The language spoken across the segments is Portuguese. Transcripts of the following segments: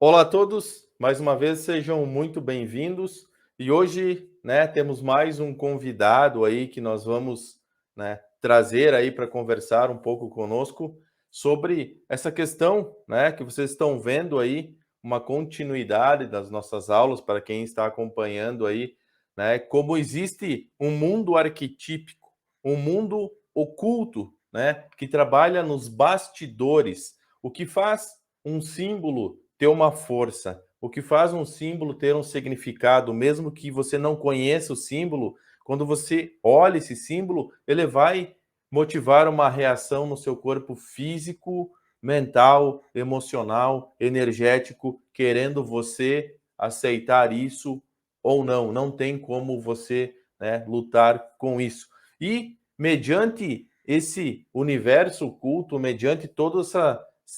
Olá a todos, mais uma vez sejam muito bem-vindos. E hoje, temos mais um convidado aí que nós vamos, trazer aí para conversar um pouco conosco sobre essa questão, que vocês estão vendo aí, uma continuidade das nossas aulas para quem está acompanhando aí, como existe um mundo arquetípico, um mundo oculto, que trabalha nos bastidores, o que faz um símbolo ter uma força, o que faz um símbolo ter um significado, mesmo que você não conheça o símbolo, quando você olha esse símbolo, ele vai motivar uma reação no seu corpo físico, mental, emocional, energético, querendo você aceitar isso ou não. Não tem como você lutar com isso. E mediante esse universo oculto, mediante toda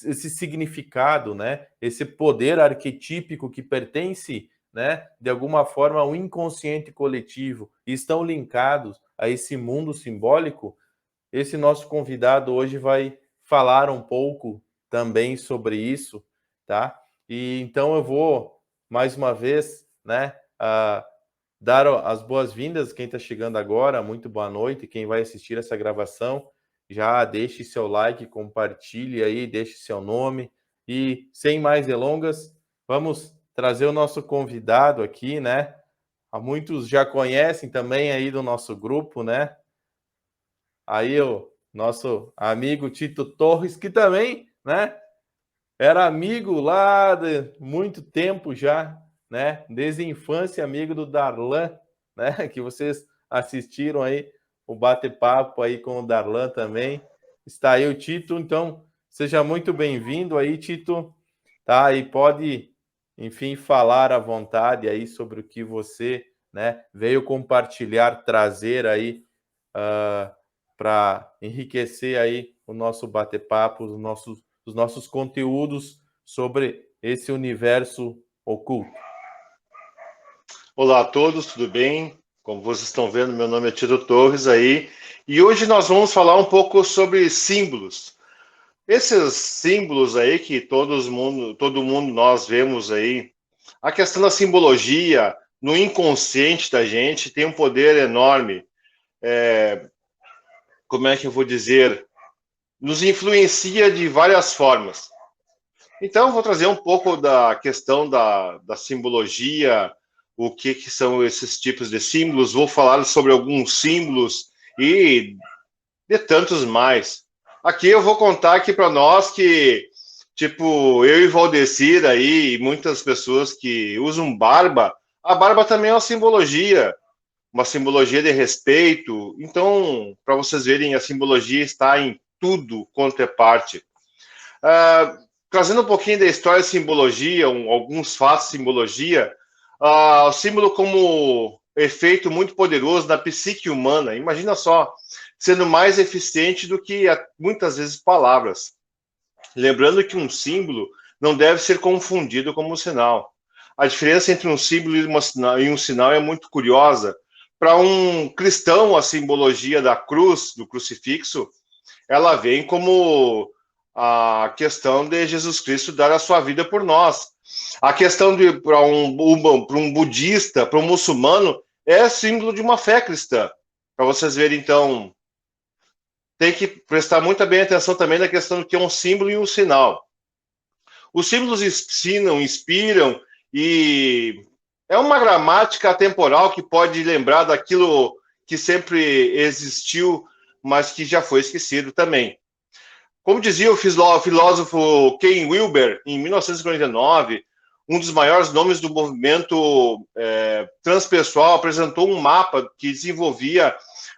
esse significado, esse poder arquetípico que pertence, de alguma forma ao inconsciente coletivo e estão linkados a esse mundo simbólico, esse nosso convidado hoje vai falar um pouco também sobre isso, tá? E então eu vou mais uma vez, dar as boas-vindas quem está chegando agora, muito boa noite, quem vai assistir essa gravação, já deixe seu like, compartilhe aí, deixe seu nome e sem mais delongas, vamos trazer o nosso convidado aqui, Muitos já conhecem também aí do nosso grupo, Aí o nosso amigo Tito Torres, que também, era amigo lá de muito tempo já, desde a infância, amigo do Darlan, que vocês assistiram aí o bate-papo aí com o Darlan também. Está aí o Tito, então seja muito bem-vindo aí, Tito, tá? E pode, enfim, falar à vontade aí sobre o que você, veio compartilhar, trazer aí para enriquecer aí o nosso bate-papo, os nossos conteúdos sobre esse universo oculto. Olá a todos, tudo bem? Como vocês estão vendo, meu nome é Tito Torres aí, e hoje nós vamos falar um pouco sobre símbolos. Esses símbolos aí que todo mundo nós vemos aí, a questão da simbologia no inconsciente da gente tem um poder enorme. Como é que eu vou dizer? Nos influencia de várias formas. Então, eu vou trazer um pouco da questão da simbologia, o que são esses tipos de símbolos, vou falar sobre alguns símbolos e de tantos mais. Aqui eu vou contar aqui para nós que, tipo, eu e Valdecir aí, e muitas pessoas que usam barba, a barba também é uma simbologia de respeito. Então, para vocês verem, a simbologia está em tudo quanto é parte. Trazendo um pouquinho da história de simbologia, alguns fatos de simbologia, o símbolo como efeito muito poderoso na psique humana. Imagina só, sendo mais eficiente do que muitas vezes palavras. Lembrando que um símbolo não deve ser confundido como um sinal. A diferença entre um símbolo e um sinal é muito curiosa. Para um cristão, a simbologia da cruz, do crucifixo, ela vem como a questão de Jesus Cristo dar a sua vida por nós. A questão para um budista, para um muçulmano, é símbolo de uma fé cristã. Para vocês verem, então, tem que prestar muito bem atenção também na questão do que é um símbolo e um sinal. Os símbolos ensinam, inspiram, e é uma gramática atemporal que pode lembrar daquilo que sempre existiu, mas que já foi esquecido também. Como dizia o filósofo Ken Wilber, em 1949, um dos maiores nomes do movimento transpessoal, apresentou um mapa que desenvolvia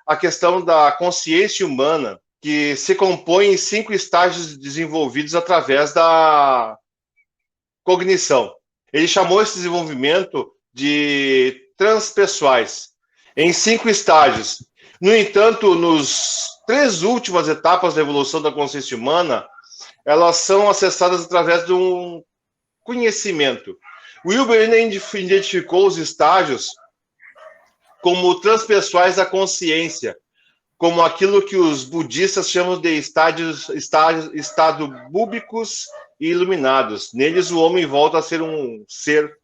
a questão da consciência humana, que se compõe em 5 estágios desenvolvidos através da cognição. Ele chamou esse desenvolvimento de transpessoais, em 5 estágios. No entanto, nos 3 últimas etapas da evolução da consciência humana, elas são acessadas através de um conhecimento. Wilber identificou os estágios como transpessoais da consciência, como aquilo que os budistas chamam de estado búbicos e iluminados. Neles o homem volta a ser um ser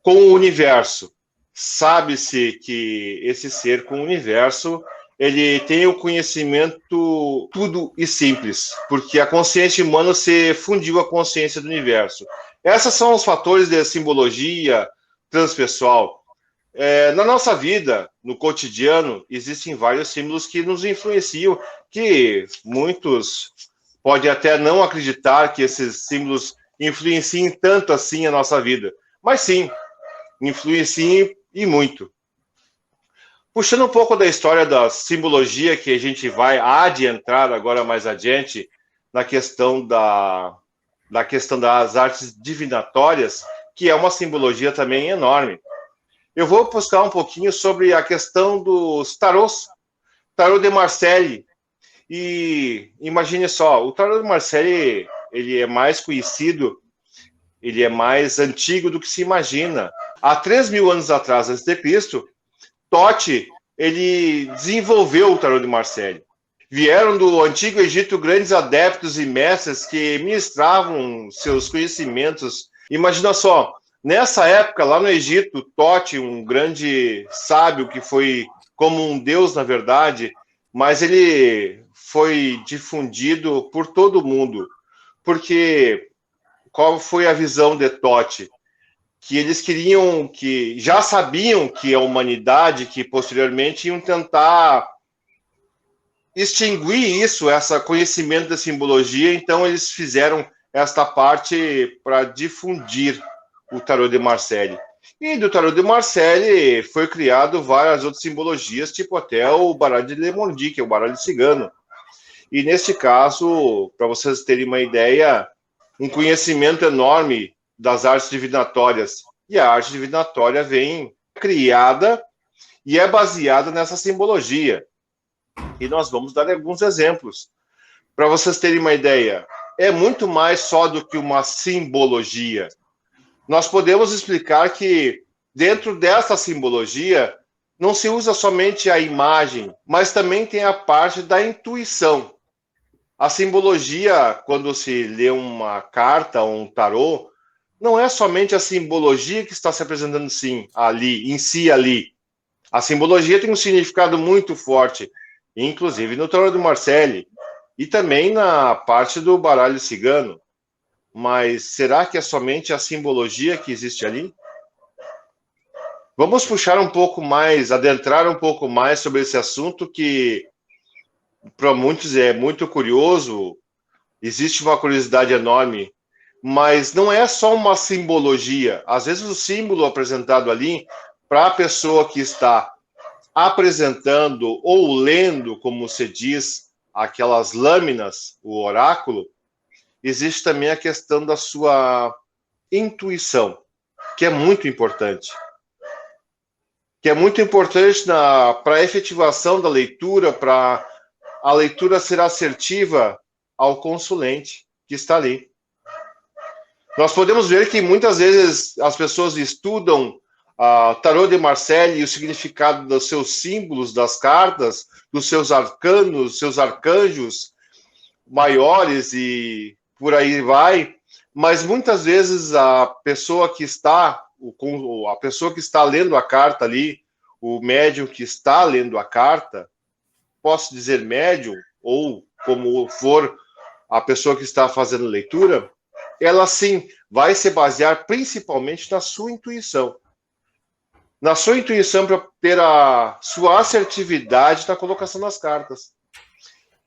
com o universo. Sabe-se que esse ser com o universo, ele tem o conhecimento tudo e simples, porque a consciência humana se fundiu à consciência do universo. Esses são os fatores de simbologia transpessoal. Na nossa vida, no cotidiano, existem vários símbolos que nos influenciam, que muitos podem até não acreditar que esses símbolos influenciem tanto assim a nossa vida. Mas sim, influenciam e muito. Puxando um pouco da história da simbologia, que a gente há de entrar agora mais adiante, na questão das artes divinatórias, que é uma simbologia também enorme. Eu vou buscar um pouquinho sobre a questão dos tarôs, tarô de Marseille. E imagine só, o tarô de Marseille, ele é mais conhecido, ele é mais antigo do que se imagina. Há 3.000 anos atrás, antes de Cristo, Tote, ele desenvolveu o tarô de Marseille. Vieram do Antigo Egito grandes adeptos e mestres que ministravam seus conhecimentos. Imagina só, nessa época, lá no Egito, Tote, um grande sábio que foi como um deus, na verdade, mas ele foi difundido por todo o mundo. Porque qual foi a visão de Tote? Que eles queriam, que já sabiam que a humanidade, que posteriormente iam tentar extinguir isso, esse conhecimento da simbologia, então eles fizeram esta parte para difundir o tarô de Marseille. E do tarô de Marseille foi criado várias outras simbologias, tipo até o baralho de Lemordi, que é o baralho cigano. E neste caso, para vocês terem uma ideia, um conhecimento enorme das artes divinatórias. E a arte divinatória vem criada e é baseada nessa simbologia. E nós vamos dar alguns exemplos. Para vocês terem uma ideia, é muito mais só do que uma simbologia. Nós podemos explicar que dentro dessa simbologia não se usa somente a imagem, mas também tem a parte da intuição. A simbologia, quando se lê uma carta ou um tarô, não é somente a simbologia que está se apresentando sim, ali, em si ali. A simbologia tem um significado muito forte, inclusive no tarô de Marseille, e também na parte do baralho cigano. Mas será que é somente a simbologia que existe ali? Vamos puxar um pouco mais, adentrar um pouco mais sobre esse assunto que para muitos é muito curioso, existe uma curiosidade enorme, mas não é só uma simbologia. Às vezes o símbolo apresentado ali, para a pessoa que está apresentando ou lendo, como se diz, aquelas lâminas, o oráculo, existe também a questão da sua intuição, que é muito importante. Que é muito importante para a efetivação da leitura, para a leitura ser assertiva ao consulente que está ali. Nós podemos ver que muitas vezes as pessoas estudam tarô de Marseille e o significado dos seus símbolos, das cartas, dos seus arcanos, seus arcanjos maiores e por aí vai, mas muitas vezes a pessoa que está lendo a carta ali, o médium que está lendo a carta, posso dizer médium, ou como for a pessoa que está fazendo leitura, ela sim vai se basear principalmente na sua intuição. Na sua intuição para ter a sua assertividade na colocação das cartas.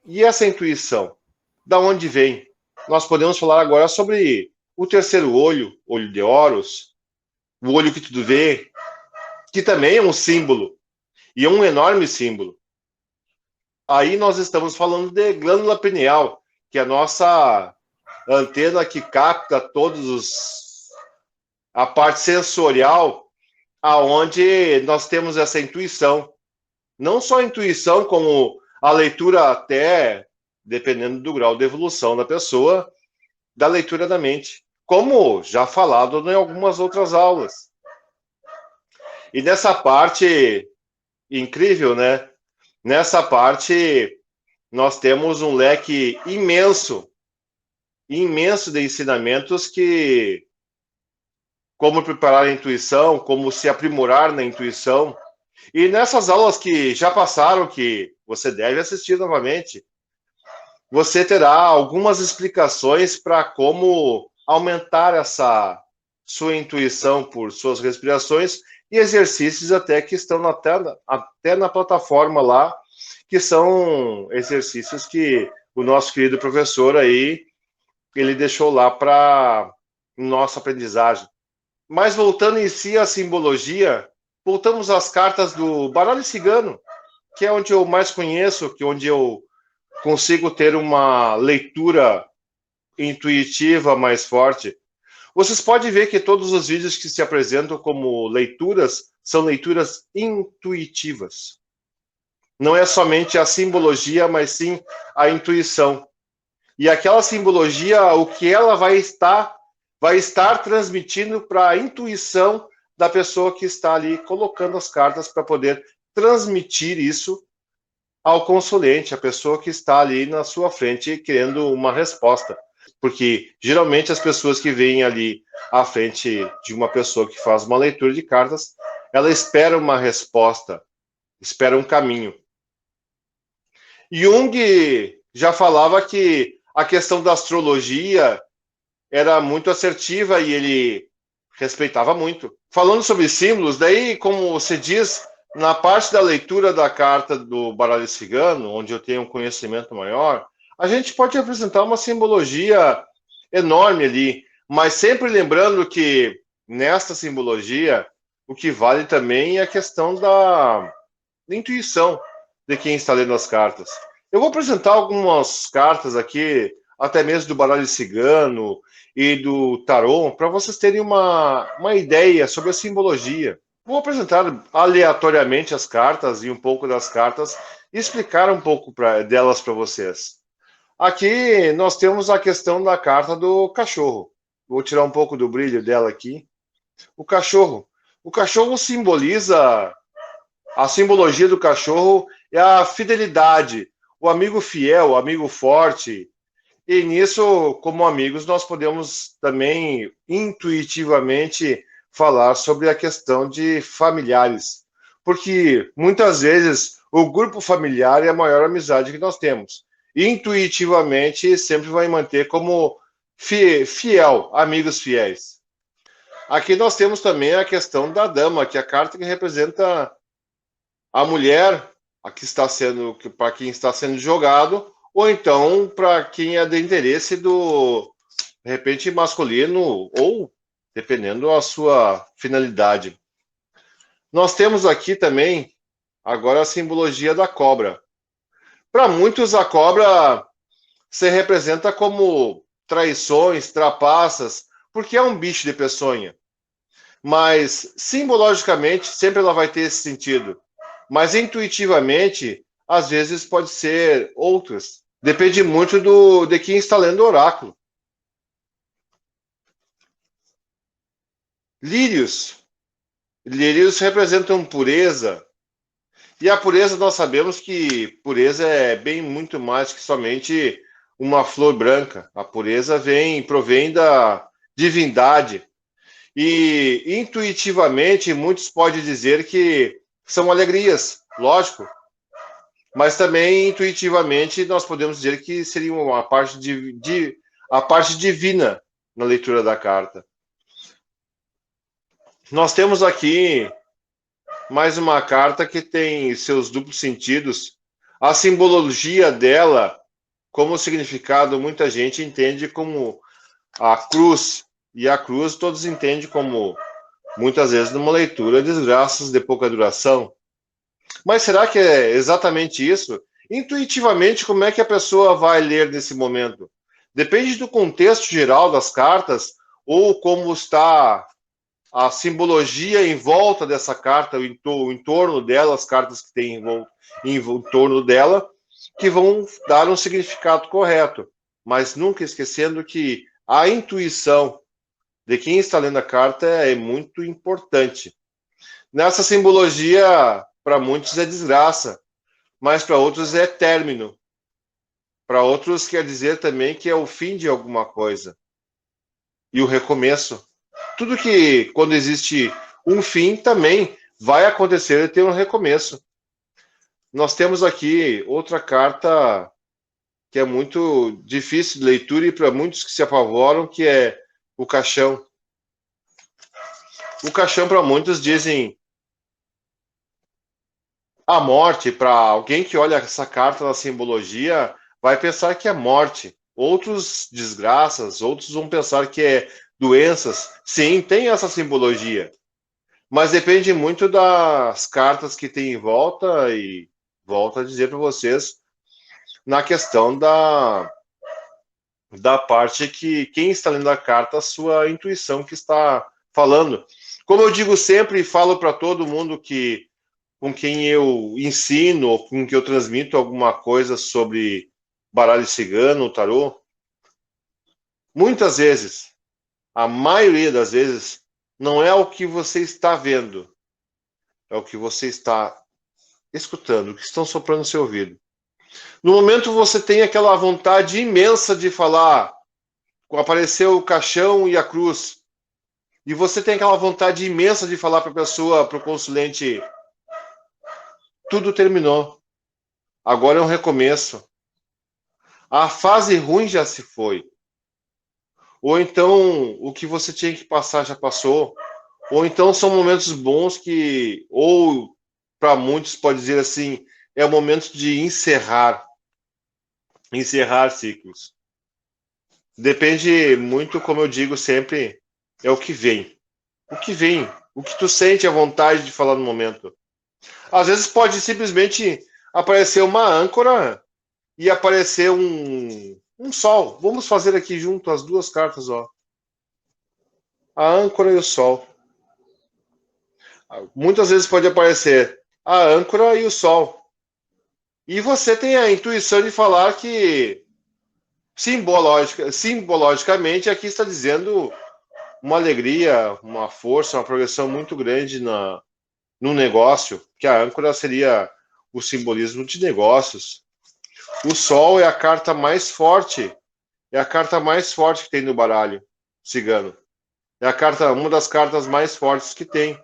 E essa intuição, da onde vem? Nós podemos falar agora sobre o terceiro olho, olho de Horus, o olho que tudo vê, que também é um símbolo, e é um enorme símbolo. Aí nós estamos falando de glândula pineal, que é a nossa antena que capta a parte sensorial, aonde nós temos essa intuição. Não só a intuição, como a leitura até, dependendo do grau de evolução da pessoa, da leitura da mente. Como já falado em algumas outras aulas. E nessa parte, incrível, né? Nessa parte, nós temos um leque imenso imenso de ensinamentos que como preparar a intuição, como se aprimorar na intuição. E nessas aulas que já passaram, que você deve assistir novamente, você terá algumas explicações para como aumentar essa sua intuição por suas respirações e exercícios até que estão até na plataforma lá, que são exercícios que o nosso querido professor aí, ele deixou lá para nossa aprendizagem. Mas voltando em si à simbologia, voltamos às cartas do baralho cigano, que é onde eu mais conheço, que é onde eu consigo ter uma leitura intuitiva mais forte. Vocês podem ver que todos os vídeos que se apresentam como leituras são leituras intuitivas. Não é somente a simbologia, mas sim a intuição. E aquela simbologia, o que ela vai estar transmitindo para a intuição da pessoa que está ali colocando as cartas para poder transmitir isso ao consulente, a pessoa que está ali na sua frente querendo uma resposta. Porque geralmente as pessoas que vêm ali à frente de uma pessoa que faz uma leitura de cartas, ela espera uma resposta, espera um caminho. Jung já falava que a questão da astrologia era muito assertiva e ele respeitava muito. Falando sobre símbolos, daí, como você diz, na parte da leitura da carta do baralho cigano, onde eu tenho um conhecimento maior, a gente pode apresentar uma simbologia enorme ali, mas sempre lembrando que nesta simbologia o que vale também é a questão da intuição de quem está lendo as cartas. Eu vou apresentar algumas cartas aqui, até mesmo do baralho cigano e do tarô, para vocês terem uma ideia sobre a simbologia. Vou apresentar aleatoriamente as cartas e um pouco das cartas e explicar um pouco delas para vocês. Aqui nós temos a questão da carta do cachorro. Vou tirar um pouco do brilho dela aqui. O cachorro. O cachorro simboliza... A simbologia do cachorro é a fidelidade, o amigo fiel, o amigo forte. E nisso, como amigos, nós podemos também intuitivamente falar sobre a questão de familiares. Porque muitas vezes o grupo familiar é a maior amizade que nós temos. Intuitivamente sempre vai manter como fiel, amigos fiéis. Aqui nós temos também a questão da dama, que é a carta que representa a mulher, a que está sendo, para quem está sendo jogado, ou então para quem é de interesse do, de repente, masculino, ou dependendo da sua finalidade. Nós temos aqui também, agora, a simbologia da cobra. Para muitos, a cobra se representa como traições, trapaças, porque é um bicho de peçonha. Mas, simbologicamente, sempre ela vai ter esse sentido. Mas intuitivamente, às vezes pode ser outras. Depende muito de quem está lendo o oráculo. Lírios. Lírios representam pureza. E a pureza, nós sabemos que pureza é bem muito mais que somente uma flor branca. A pureza provém da divindade. E intuitivamente, muitos podem dizer que são alegrias, lógico. Mas também, intuitivamente, nós podemos dizer que seria a parte divina na leitura da carta. Nós temos aqui mais uma carta que tem seus duplos sentidos. A simbologia dela, como significado, muita gente entende como a cruz. E a cruz todos entendem como, muitas vezes, numa leitura, desgraças de pouca duração. Mas será que é exatamente isso? Intuitivamente, como é que a pessoa vai ler nesse momento? Depende do contexto geral das cartas ou como está a simbologia em volta dessa carta, em torno dela, as cartas que tem em torno dela, que vão dar um significado correto. Mas nunca esquecendo que a intuição de quem está lendo a carta é muito importante. Nessa simbologia, para muitos é desgraça, mas para outros é término. Para outros quer dizer também que é o fim de alguma coisa e o recomeço. Tudo que quando existe um fim também vai acontecer e ter um recomeço. Nós temos aqui outra carta que é muito difícil de leitura e para muitos que se apavoram, que é o caixão. O caixão para muitos dizem a morte. Para alguém que olha essa carta na simbologia, vai pensar que é morte. Outros desgraças, outros vão pensar que é doenças. Sim, tem essa simbologia. Mas depende muito das cartas que tem em volta e volto a dizer para vocês na questão da parte que quem está lendo a carta, a sua intuição que está falando. Como eu digo sempre e falo para todo mundo que com quem eu ensino ou com quem eu transmito alguma coisa sobre baralho cigano, tarô, muitas vezes, a maioria das vezes, não é o que você está vendo, é o que você está escutando, o que estão soprando no seu ouvido. No momento você tem aquela vontade imensa de falar, apareceu o caixão e a cruz, e você tem aquela vontade imensa de falar para a pessoa, para o consulente, tudo terminou, agora é um recomeço. A fase ruim já se foi. Ou então o que você tinha que passar já passou. Ou então são momentos bons que, ou para muitos pode dizer assim, é o momento de encerrar ciclos. Depende muito, como eu digo sempre, é o que vem. O que vem, o que tu sente a vontade de falar no momento. Às vezes pode simplesmente aparecer uma âncora e aparecer um sol. Vamos fazer aqui junto as duas cartas, ó. A âncora e o sol. Muitas vezes pode aparecer a âncora e o sol. E você tem a intuição de falar que simbologicamente aqui está dizendo uma alegria, uma força, uma progressão muito grande no negócio, que a âncora seria o simbolismo de negócios. O sol é a carta mais forte, que tem no baralho cigano. É uma das cartas mais fortes que tem.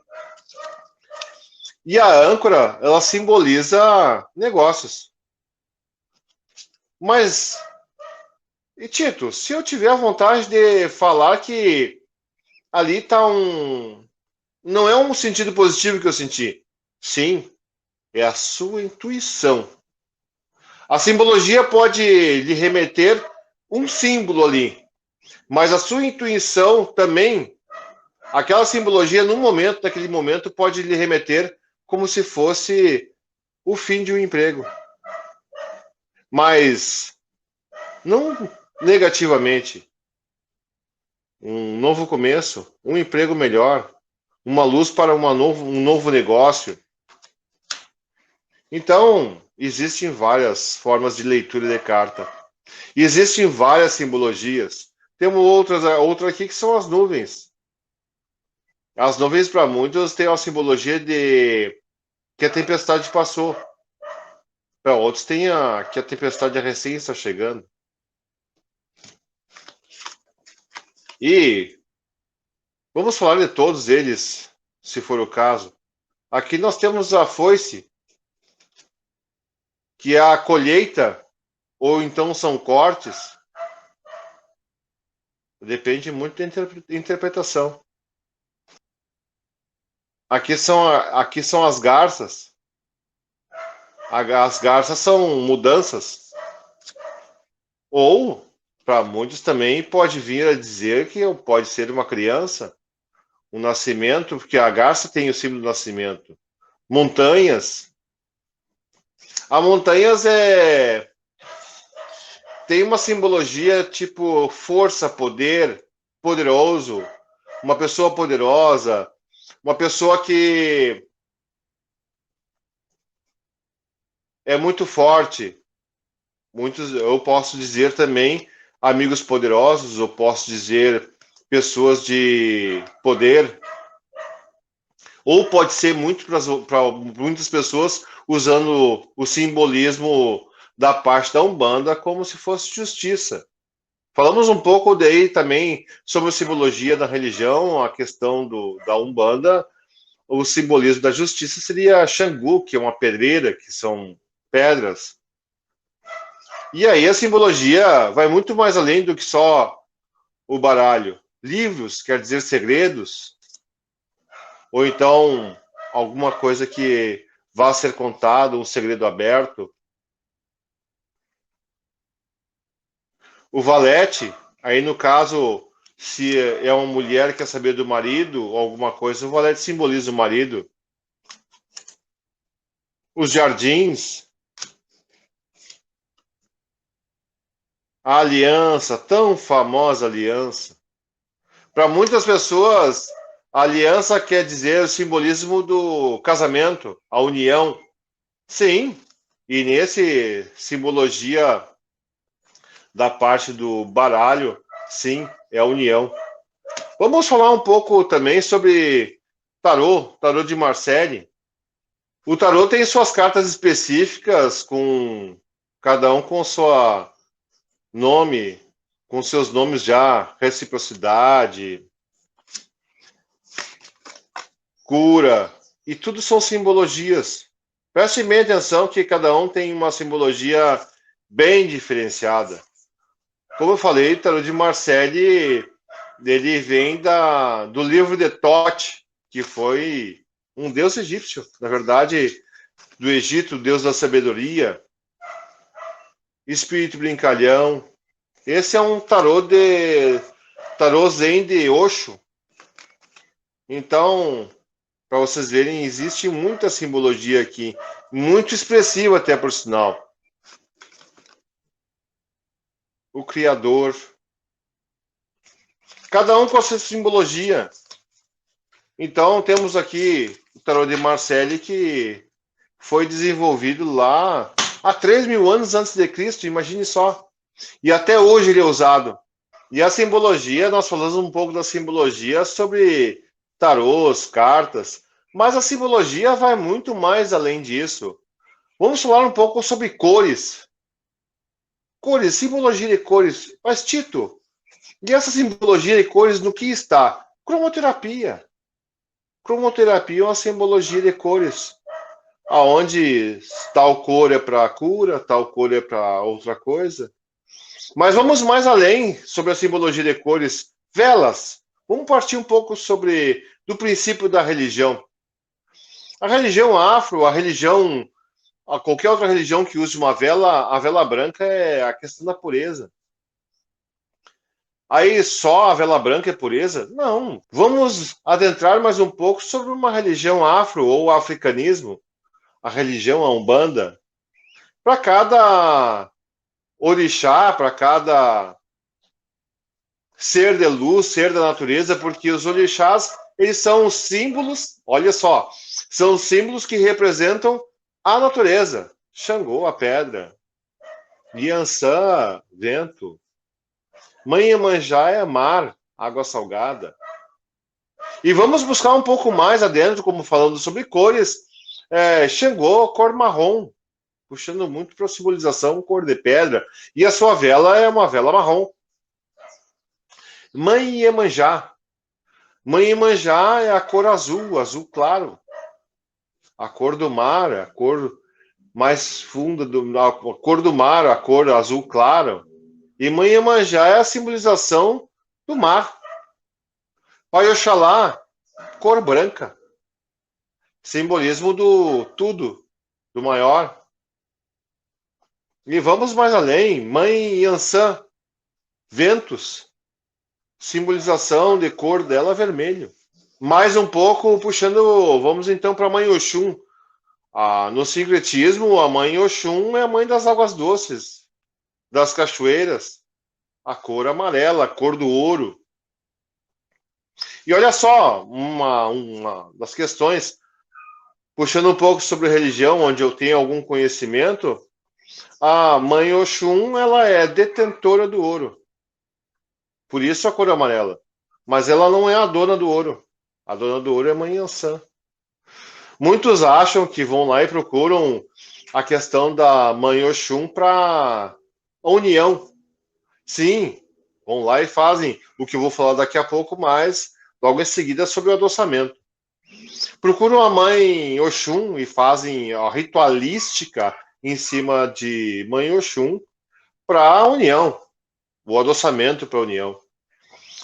E a âncora, ela simboliza negócios. Mas, e Tito, se eu tiver a vontade de falar que ali está não é um sentido positivo que eu senti. Sim, é a sua intuição. A simbologia pode lhe remeter um símbolo ali, mas a sua intuição também, aquela simbologia naquele momento, pode lhe remeter como se fosse o fim de um emprego. Mas não negativamente. Um novo começo, um emprego melhor, uma luz para um novo negócio. Então, existem várias formas de leitura de carta. Existem várias simbologias. Temos outra aqui que são as nuvens. As nuvens, para muitos, têm a simbologia de que a tempestade passou. Para outros, tem que a tempestade recém está chegando. E vamos falar de todos eles, se for o caso. Aqui nós temos a foice, que é a colheita, ou então são cortes. Depende muito da interpretação. Aqui são as garças. As garças são mudanças. Ou, para muitos também, pode vir a dizer que pode ser uma criança, um nascimento, porque a garça tem o símbolo do nascimento. Montanhas. A montanhas tem uma simbologia tipo força, poder, poderoso, uma pessoa poderosa, uma pessoa que é muito forte. Muitos, eu posso dizer também amigos poderosos, eu posso dizer pessoas de poder, ou pode ser muito para muitas pessoas usando o simbolismo da parte da Umbanda como se fosse justiça. Falamos um pouco daí também sobre a simbologia da religião, a questão da Umbanda. O simbolismo da justiça seria Xangu, que é uma pedreira, que são pedras. E aí a simbologia vai muito mais além do que só o baralho. Livros quer dizer segredos, ou então alguma coisa que vá ser contado, um segredo aberto. O valete, aí no caso, se é uma mulher que quer saber do marido, ou alguma coisa, o valete simboliza o marido. Os jardins, a aliança, tão famosa aliança. Para muitas pessoas, a aliança quer dizer o simbolismo do casamento, a união. Sim, e nesse simbologia da parte do baralho, sim, é a união. Vamos falar um pouco também sobre tarô de Marseille. O tarô tem suas cartas específicas, com cada um com sua nome, com seus nomes já, reciprocidade, cura, e tudo são simbologias. Preste bem atenção que cada um tem uma simbologia bem diferenciada. Como eu falei, tarô de Marseille, ele vem do livro de Thoth, que foi um deus egípcio, na verdade, do Egito, deus da sabedoria, espírito brincalhão. Esse é um tarô zen de Osho. Então, para vocês verem, existe muita simbologia aqui, muito expressiva até por sinal. O Criador. Cada um com a sua simbologia. Então, temos aqui o tarô de Marseille, que foi desenvolvido lá há 3.000 anos antes de Cristo, imagine só. E até hoje ele é usado. E a simbologia, nós falamos um pouco da simbologia sobre tarôs, cartas, mas a simbologia vai muito mais além disso. Vamos falar um pouco sobre cores. Cores, simbologia de cores. Mas, Tito, e essa simbologia de cores no que está? Cromoterapia. Cromoterapia é uma simbologia de cores, aonde tal cor é para cura, tal cor é para outra coisa. Mas vamos mais além sobre a simbologia de cores. Velas. Vamos partir um pouco do princípio da religião. A religião afro, qualquer outra religião que use uma vela, a vela branca é a questão da pureza. Aí só a vela branca é pureza? Não. Vamos adentrar mais um pouco sobre uma religião afro ou africanismo, a religião a Umbanda. Para cada orixá, para cada ser de luz, ser da natureza, porque os orixás, eles são símbolos, olha só, são símbolos que representam a natureza. Xangô, a pedra. Yansan, vento. Mãe Iemanjá é mar, água salgada. E vamos buscar um pouco mais adentro, como falando sobre cores. Xangô, cor marrom, puxando muito para a simbolização cor de pedra. E a sua vela é uma vela marrom. Mãe Iemanjá. Mãe Iemanjá é a cor azul, azul claro. A cor do mar, a cor mais funda, a cor do mar, a cor azul claro. E Mãe Iemanjá é a simbolização do mar. Pai Oxalá, cor branca. Simbolismo do tudo, do maior. E vamos mais além. Mãe Yansan, ventos. Simbolização de cor dela vermelho. Mais um pouco puxando, vamos então para a Mãe Oxum. No sincretismo, a Mãe Oxum é a mãe das águas doces, das cachoeiras, a cor amarela, a cor do ouro. E olha só, uma das questões, puxando um pouco sobre religião, onde eu tenho algum conhecimento, a Mãe Oxum, ela é detentora do ouro. Por isso a cor amarela. Mas ela não é a dona do ouro. A dona do ouro é a Mãe Yansan. Muitos acham que vão lá e procuram a questão da Mãe Oxum para a união. Sim, vão lá e fazem o que eu vou falar daqui a pouco, mas logo em seguida sobre o adoçamento. Procuram a Mãe Oxum e fazem a ritualística em cima de Mãe Oxum para a união, o adoçamento para a união.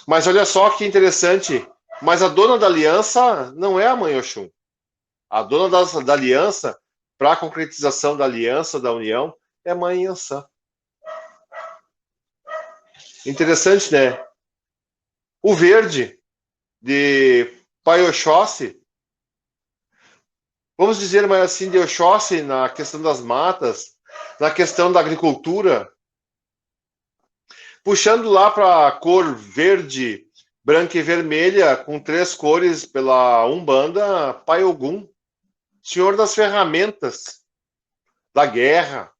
Mas olha só que interessante, mas a dona da aliança não é a Mãe Oxum. A dona da aliança, para a concretização da aliança, da união, é a Mãe Iansã. Interessante, né? O verde de Pai Oxóssi, vamos dizer mais assim, de Oxóssi na questão das matas, na questão da agricultura, puxando lá para a cor verde, branca e vermelha, com 3 cores pela Umbanda, Pai Ogum, senhor das ferramentas, da guerra,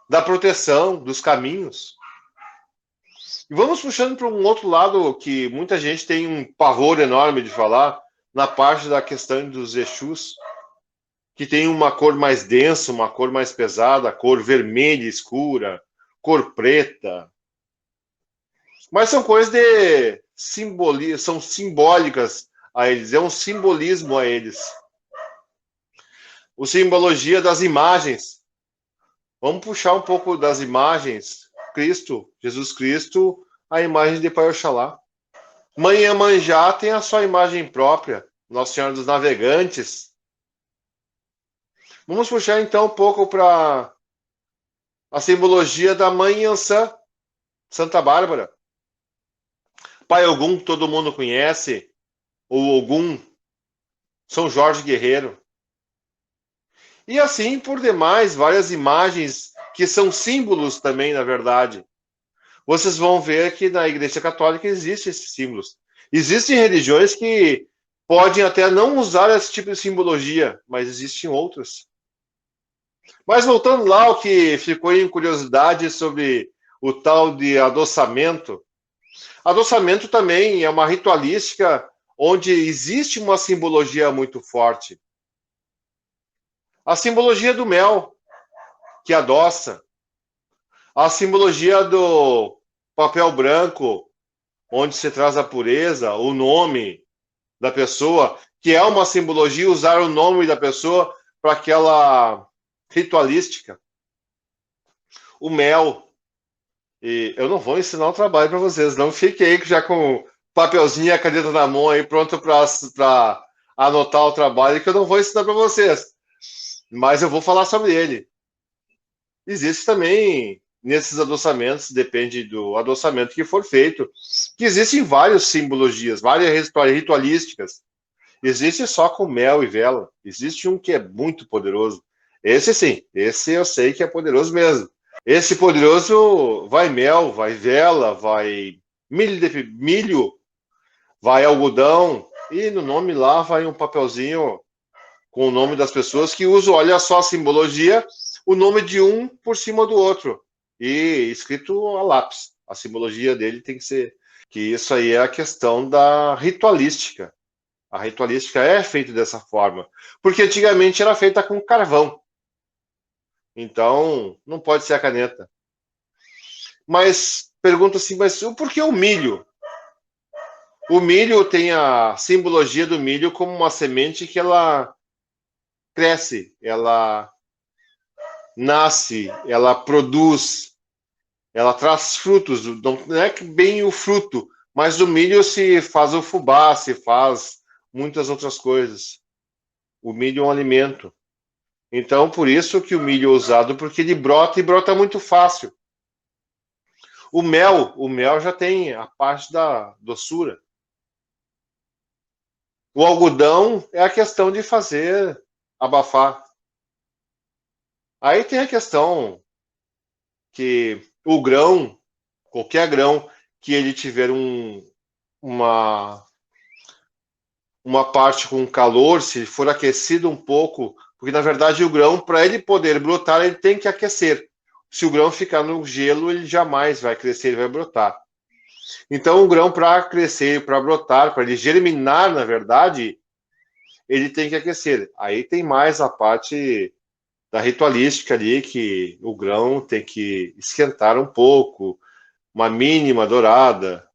da proteção, dos caminhos. E vamos puxando para um outro lado que muita gente tem um pavor enorme de falar, na parte da questão dos Exus, que tem uma cor mais densa, uma cor mais pesada, cor vermelha escura, cor preta. Mas são coisas de simbolismo, são simbólicas a eles, é um simbolismo a eles. O simbologia das imagens. Vamos puxar um pouco das imagens. Cristo, Jesus Cristo, a imagem de Pai Oxalá. Mãe Iemanjá tem a sua imagem própria, Nossa Senhora dos Navegantes. Vamos puxar então um pouco para a simbologia da Mãe Iansã, Santa Bárbara. Pai Ogum, todo mundo conhece, o Ogum, São Jorge Guerreiro. E assim por demais, várias imagens que são símbolos também, na verdade. Vocês vão ver que na Igreja Católica existem esses símbolos. Existem religiões que podem até não usar esse tipo de simbologia, mas existem outras. Mas voltando lá, o que ficou em curiosidade sobre o tal de adoçamento. Adoçamento também é uma ritualística onde existe uma simbologia muito forte. A simbologia do mel, que adoça. A simbologia do papel branco, onde se traz a pureza, o nome da pessoa, que é uma simbologia, usar o nome da pessoa para aquela ritualística. O mel. E eu não vou ensinar o trabalho para vocês, não fiquei já com o papelzinho e a caneta na mão aí, pronto para anotar o trabalho, que eu não vou ensinar para vocês. Mas eu vou falar sobre ele. Existe também, nesses adoçamentos, depende do adoçamento que for feito, que existem várias simbologias, várias ritualísticas. Existe só com mel e vela. Existe um que é muito poderoso. Esse sim, esse eu sei que é poderoso mesmo. Esse poderoso vai mel, vai vela, vai milho, vai algodão, e no nome lá vai um papelzinho com o nome das pessoas que usam, olha só a simbologia, o nome de um por cima do outro, e escrito a lápis. A simbologia dele tem que ser, que isso aí é a questão da ritualística. A ritualística é feita dessa forma, porque antigamente era feita com carvão. Então, não pode ser a caneta. Mas, pergunta assim, mas por que o milho? O milho tem a simbologia do milho como uma semente que ela cresce, ela nasce, ela produz, ela traz frutos. Não é bem o fruto, mas do milho se faz o fubá, se faz muitas outras coisas. O milho é um alimento. Então, por isso que o milho é usado, porque ele brota e brota muito fácil. O mel já tem a parte da doçura. O algodão é a questão de fazer abafar. Aí tem a questão que o grão, qualquer grão que ele tiver uma parte com calor, se for aquecido um pouco, porque na verdade o grão, para ele poder brotar, ele tem que aquecer. Se o grão ficar no gelo, ele jamais vai crescer, ele vai brotar. Então o grão, para crescer, para brotar, para ele germinar, na verdade, ele tem que aquecer. Aí tem mais a parte da ritualística ali, que o grão tem que esquentar um pouco, uma mínima dourada.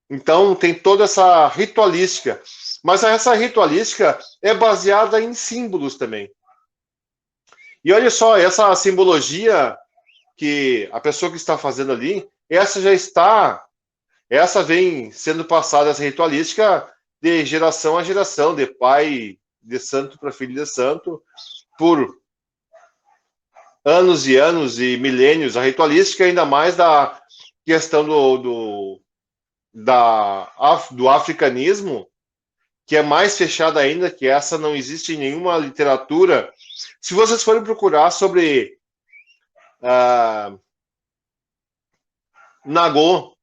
Então, tem toda essa ritualística. Mas essa ritualística é baseada em símbolos também. E olha só, essa simbologia que a pessoa que está fazendo ali, essa vem sendo passada, essa ritualística, de geração a geração, de pai de santo para filho de santo, por anos e anos e milênios. A ritualística, ainda mais da questão do africanismo, que é mais fechada ainda, que essa não existe em nenhuma literatura. Se vocês forem procurar sobre Nagô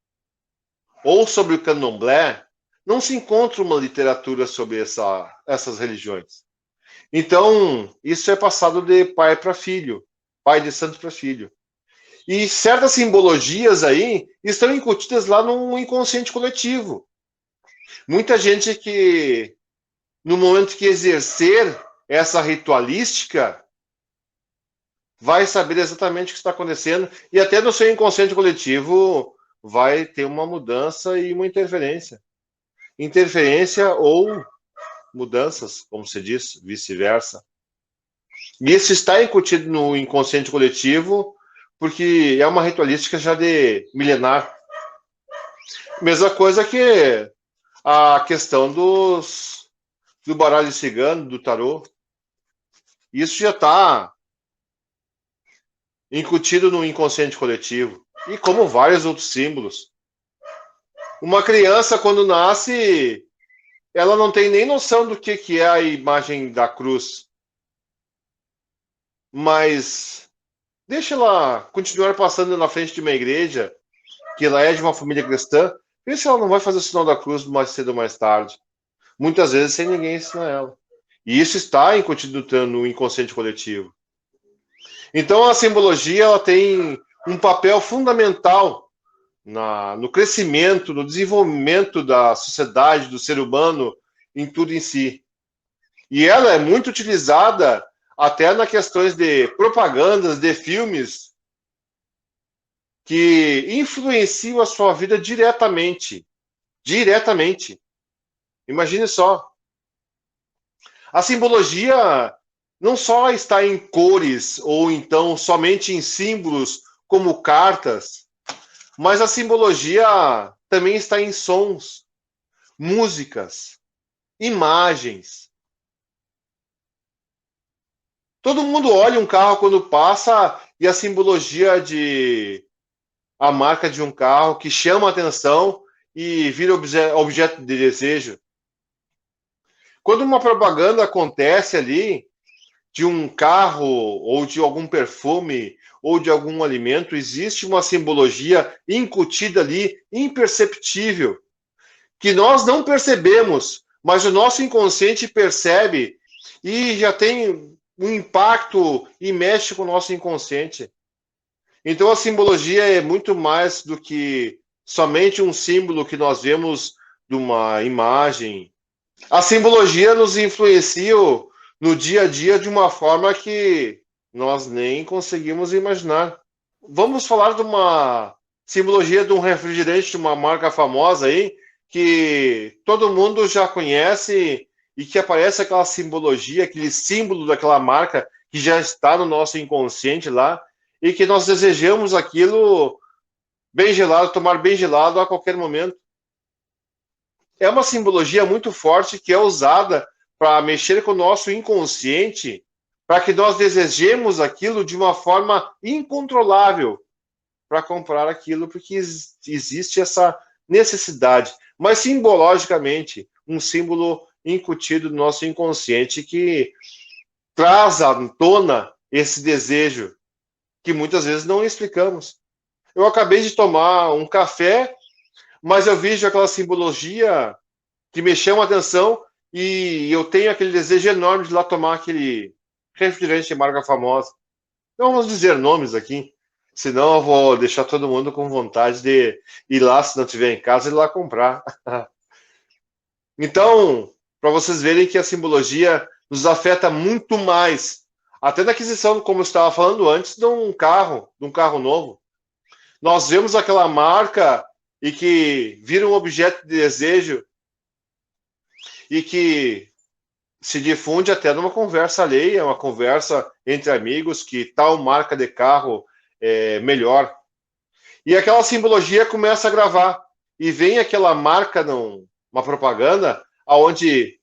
ou sobre o candomblé, não se encontra uma literatura sobre essas religiões. Então, isso é passado de pai para filho, pai de santo para filho. E certas simbologias aí estão incutidas lá no inconsciente coletivo. Muita gente que, no momento que exercer essa ritualística, vai saber exatamente o que está acontecendo, e até no seu inconsciente coletivo vai ter uma mudança e uma interferência. Interferência ou mudanças, como se diz, vice-versa. E isso está incutido no inconsciente coletivo, porque é uma ritualística já de milenar. Mesma coisa que a questão do baralho cigano, do tarô. Isso já está incutido no inconsciente coletivo. E como vários outros símbolos. Uma criança, quando nasce, ela não tem nem noção do que é a imagem da cruz. Mas deixa ela continuar passando na frente de uma igreja, que ela é de uma família cristã, vê se ela não vai fazer o sinal da cruz mais cedo ou mais tarde. Muitas vezes sem ninguém ensinar ela. E isso está incutido no inconsciente coletivo. Então a simbologia ela tem um papel fundamental no crescimento, no desenvolvimento da sociedade, do ser humano, em tudo em si. E ela é muito utilizada até nas questões de propagandas, de filmes, que influenciam a sua vida diretamente. Diretamente. Imagine só. A simbologia não só está em cores, ou então somente em símbolos, como cartas, mas a simbologia também está em sons, músicas, imagens. Todo mundo olha um carro quando passa e a simbologia a marca de um carro que chama a atenção e vira objeto de desejo. Quando uma propaganda acontece ali de um carro ou de algum perfume ou de algum alimento, existe uma simbologia incutida ali, imperceptível, que nós não percebemos, mas o nosso inconsciente percebe e já tem um impacto e mexe com o nosso inconsciente. Então a simbologia é muito mais do que somente um símbolo que nós vemos de uma imagem. A simbologia nos influencia no dia a dia de uma forma que nós nem conseguimos imaginar. Vamos falar de uma simbologia de um refrigerante de uma marca famosa aí, que todo mundo já conhece e que aparece aquela simbologia, aquele símbolo daquela marca que já está no nosso inconsciente lá e que nós desejamos aquilo bem gelado, tomar bem gelado a qualquer momento. É uma simbologia muito forte que é usada para mexer com o nosso inconsciente, para que nós desejemos aquilo de uma forma incontrolável para comprar aquilo, porque existe essa necessidade. Mas simbologicamente, um símbolo incutido no nosso inconsciente que traz à tona esse desejo que muitas vezes não explicamos. Eu acabei de tomar um café, mas eu vejo aquela simbologia que me chama a atenção e eu tenho aquele desejo enorme de ir lá tomar aquele refrigerante de marca famosa. Não vamos dizer nomes aqui, senão eu vou deixar todo mundo com vontade de ir lá, se não tiver em casa, ir lá comprar. Então, para vocês verem que a simbologia nos afeta muito mais até na aquisição, como eu estava falando antes, de um carro novo. Nós vemos aquela marca e que vira um objeto de desejo e que se difunde até numa conversa alheia, uma conversa entre amigos, que tal marca de carro é melhor. E aquela simbologia começa a gravar. E vem aquela marca, uma propaganda, aonde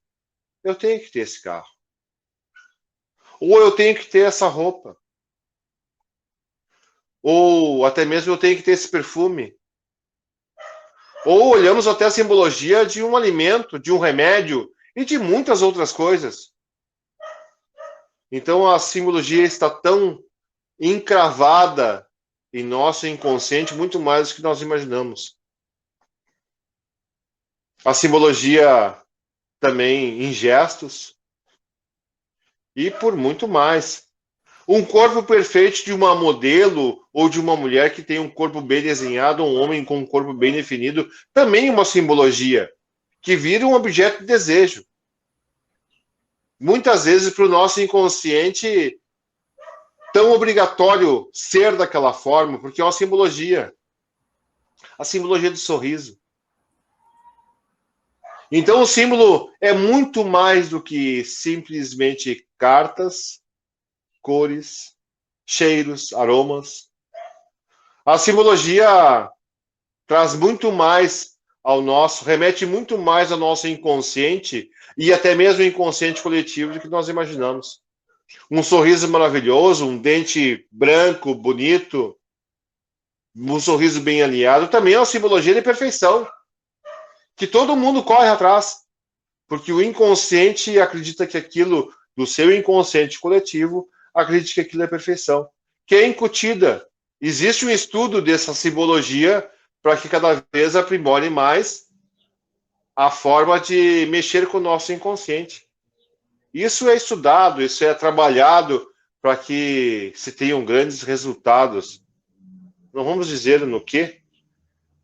eu tenho que ter esse carro. Ou eu tenho que ter essa roupa. Ou até mesmo eu tenho que ter esse perfume. Ou olhamos até a simbologia de um alimento, de um remédio e de muitas outras coisas. Então a simbologia está tão encravada em nosso inconsciente, muito mais do que nós imaginamos. A simbologia também em gestos e por muito mais. Um corpo perfeito de uma modelo ou de uma mulher que tem um corpo bem desenhado, um homem com um corpo bem definido, também uma simbologia que vira um objeto de desejo. Muitas vezes para o nosso inconsciente tão obrigatório ser daquela forma, porque é uma simbologia. A simbologia do sorriso. Então o símbolo é muito mais do que simplesmente cartas, cores, cheiros, aromas. A simbologia traz muito mais ao nosso, remete muito mais ao nosso inconsciente e até mesmo o inconsciente coletivo do que nós imaginamos. Um sorriso maravilhoso, um dente branco, bonito, um sorriso bem alinhado, também é uma simbologia de perfeição, que todo mundo corre atrás, porque o inconsciente acredita que aquilo, do seu inconsciente coletivo, acredita que aquilo é perfeição, que é incutida. Existe um estudo dessa simbologia para que cada vez aprimore mais a forma de mexer com o nosso inconsciente. Isso é estudado, isso é trabalhado para que se tenham grandes resultados. Não vamos dizer no quê,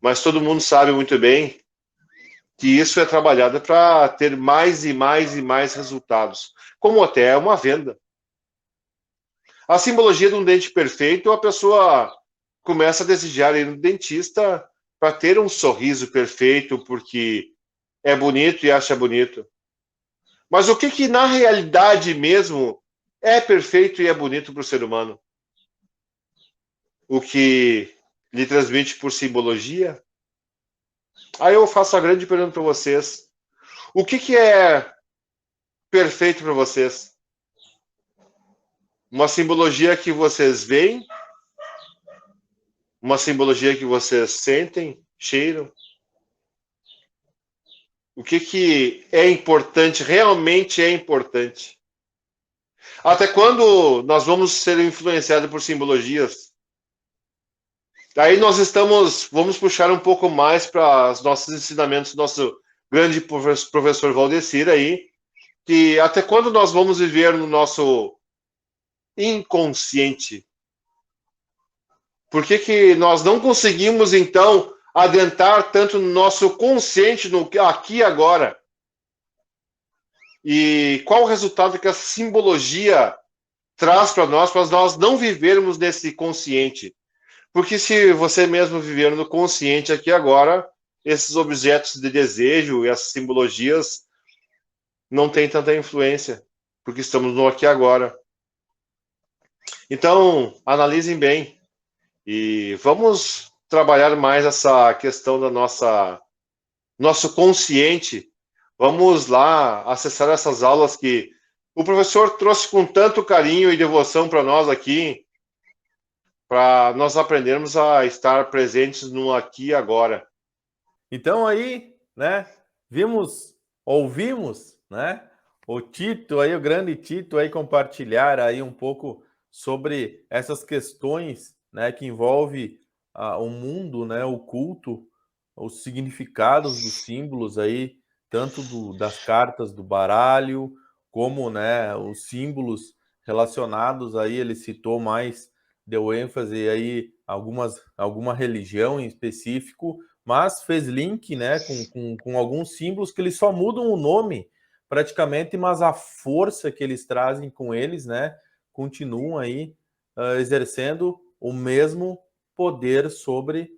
mas todo mundo sabe muito bem que isso é trabalhado para ter mais e mais e mais resultados, como até uma venda. A simbologia de um dente perfeito, a pessoa começa a desejar ir no dentista para ter um sorriso perfeito, porque é bonito e acha bonito. Mas o que na realidade mesmo é perfeito e é bonito para o ser humano? O que lhe transmite por simbologia? Aí eu faço a grande pergunta para vocês. O que é perfeito para vocês? Uma simbologia que vocês veem? Uma simbologia que vocês sentem, cheiram? O que é importante, realmente é importante? Até quando nós vamos ser influenciados por simbologias? Aí vamos puxar um pouco mais para os nossos ensinamentos, nosso grande professor Valdecir aí, que até quando nós vamos viver no nosso inconsciente? Por que nós não conseguimos, então, adentrar tanto no nosso consciente, no aqui e agora? E qual o resultado que a simbologia traz para nós não vivermos nesse consciente? Porque se você mesmo viver no consciente aqui agora, esses objetos de desejo e as simbologias não têm tanta influência, porque estamos no aqui e agora. Então, analisem bem. E vamos trabalhar mais essa questão da nosso consciente. Vamos lá acessar essas aulas que o professor trouxe com tanto carinho e devoção para nós aqui, para nós aprendermos a estar presentes no aqui e agora. Então aí, né, ouvimos, né, o Tito aí, o grande Tito aí compartilhar aí um pouco sobre essas questões, né, que envolve o mundo, né, o culto, os significados dos símbolos aí, tanto das cartas do baralho, como, né, os símbolos relacionados aí, ele citou mais, deu ênfase aí alguma religião em específico, mas fez link, né, com alguns símbolos que eles só mudam o nome praticamente, mas a força que eles trazem com eles, né, continuam aí exercendo o mesmo poder sobre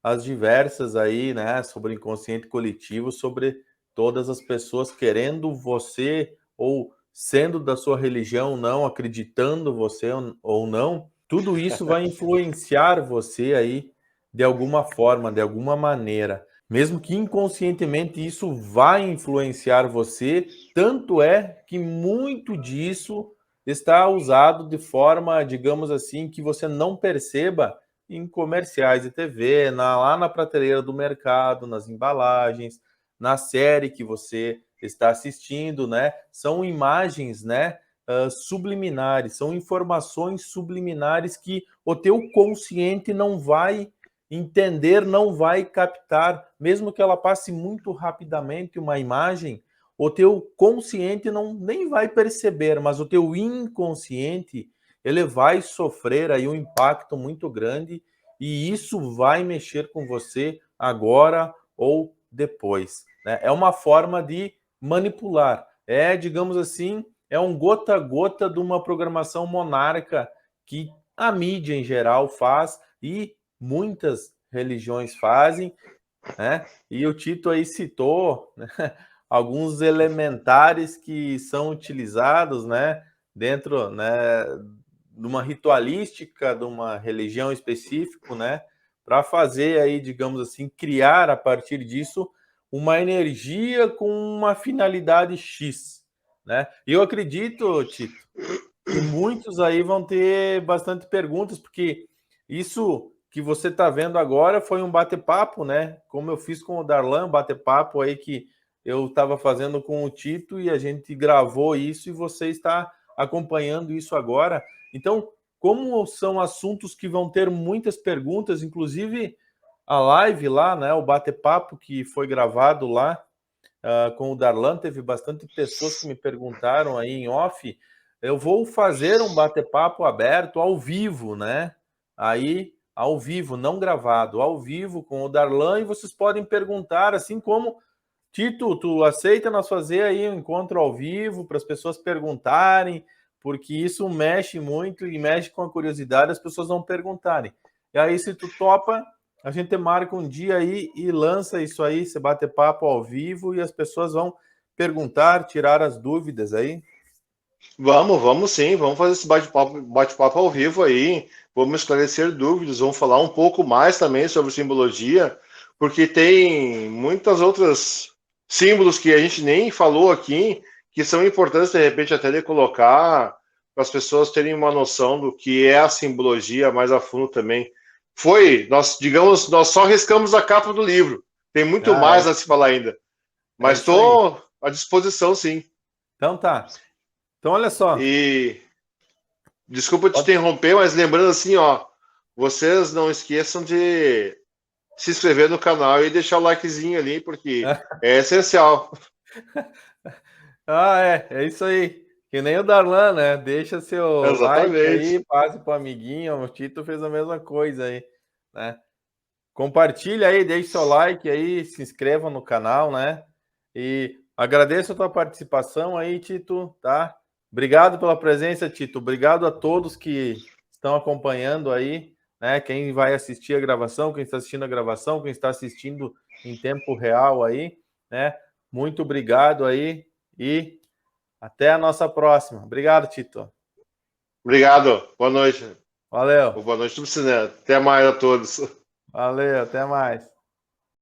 as diversas aí, né, sobre o inconsciente coletivo, sobre todas as pessoas querendo você ou sendo da sua religião ou não, acreditando você ou não, tudo isso vai influenciar você aí de alguma forma, de alguma maneira. Mesmo que inconscientemente isso vai influenciar você, tanto é que muito disso está usado de forma, digamos assim, que você não perceba em comerciais de TV, lá na prateleira do mercado, nas embalagens, na série que você está assistindo, né? São imagens, né? Subliminares, são informações subliminares que o teu consciente não vai entender, não vai captar, mesmo que ela passe muito rapidamente uma imagem, o teu consciente não nem vai perceber, mas o teu inconsciente ele vai sofrer aí um impacto muito grande e isso vai mexer com você agora ou depois, né? É uma forma de manipular, digamos assim, é um gota a gota de uma programação monarca que a mídia em geral faz e muitas religiões fazem, né? E o Tito aí citou, né, alguns elementares que são utilizados, né, dentro, né, de uma ritualística, de uma religião específica, né, para fazer aí, digamos assim, criar a partir disso uma energia com uma finalidade X, né? E eu acredito, Tito, que muitos aí vão ter bastante perguntas, porque isso que você está vendo agora foi um bate-papo, né? Como eu fiz com o Darlan, um bate-papo aí que eu estava fazendo com o Tito e a gente gravou isso e você está acompanhando isso agora. Então, como são assuntos que vão ter muitas perguntas, inclusive a live lá, né? O bate-papo que foi gravado lá com o Darlan, teve bastante pessoas que me perguntaram aí em off. Eu vou fazer um bate-papo aberto ao vivo, né? Aí, ao vivo, não gravado, ao vivo com o Darlan, e vocês podem perguntar, assim como Tito, tu aceita nós fazer aí um encontro ao vivo para as pessoas perguntarem, porque isso mexe muito e mexe com a curiosidade, as pessoas vão perguntarem. E aí, se tu topa, a gente marca um dia aí e lança isso aí, você bate papo ao vivo e as pessoas vão perguntar, tirar as dúvidas aí. Vamos sim, vamos fazer esse bate-papo ao vivo aí, vamos esclarecer dúvidas, vamos falar um pouco mais também sobre simbologia, porque tem muitas outras símbolos que a gente nem falou aqui, que são importantes de repente até de colocar para as pessoas terem uma noção do que é a simbologia mais a fundo também. Nós só riscamos a capa do livro, tem muito mais a se falar ainda, mas estou à disposição sim. Então tá. Então olha só. E desculpa te interromper, mas lembrando assim, ó, vocês não esqueçam de se inscrever no canal e deixar o likezinho ali, porque é essencial. É isso aí. Que nem o Darlan, né? Deixa seu like Exatamente. aí, passe para o amiguinho. O Tito fez a mesma coisa aí, né? Compartilha aí, deixe seu like aí, se inscreva no canal, né? E agradeço a tua participação aí, Tito, tá? Obrigado pela presença, Tito. Obrigado a todos que estão acompanhando aí, né? Quem vai assistir a gravação, quem está assistindo a gravação, quem está assistindo em tempo real aí, né? Muito obrigado aí e até a nossa próxima. Obrigado, Tito. Obrigado. Boa noite. Valeu. Boa noite, até mais a todos. Valeu, até mais.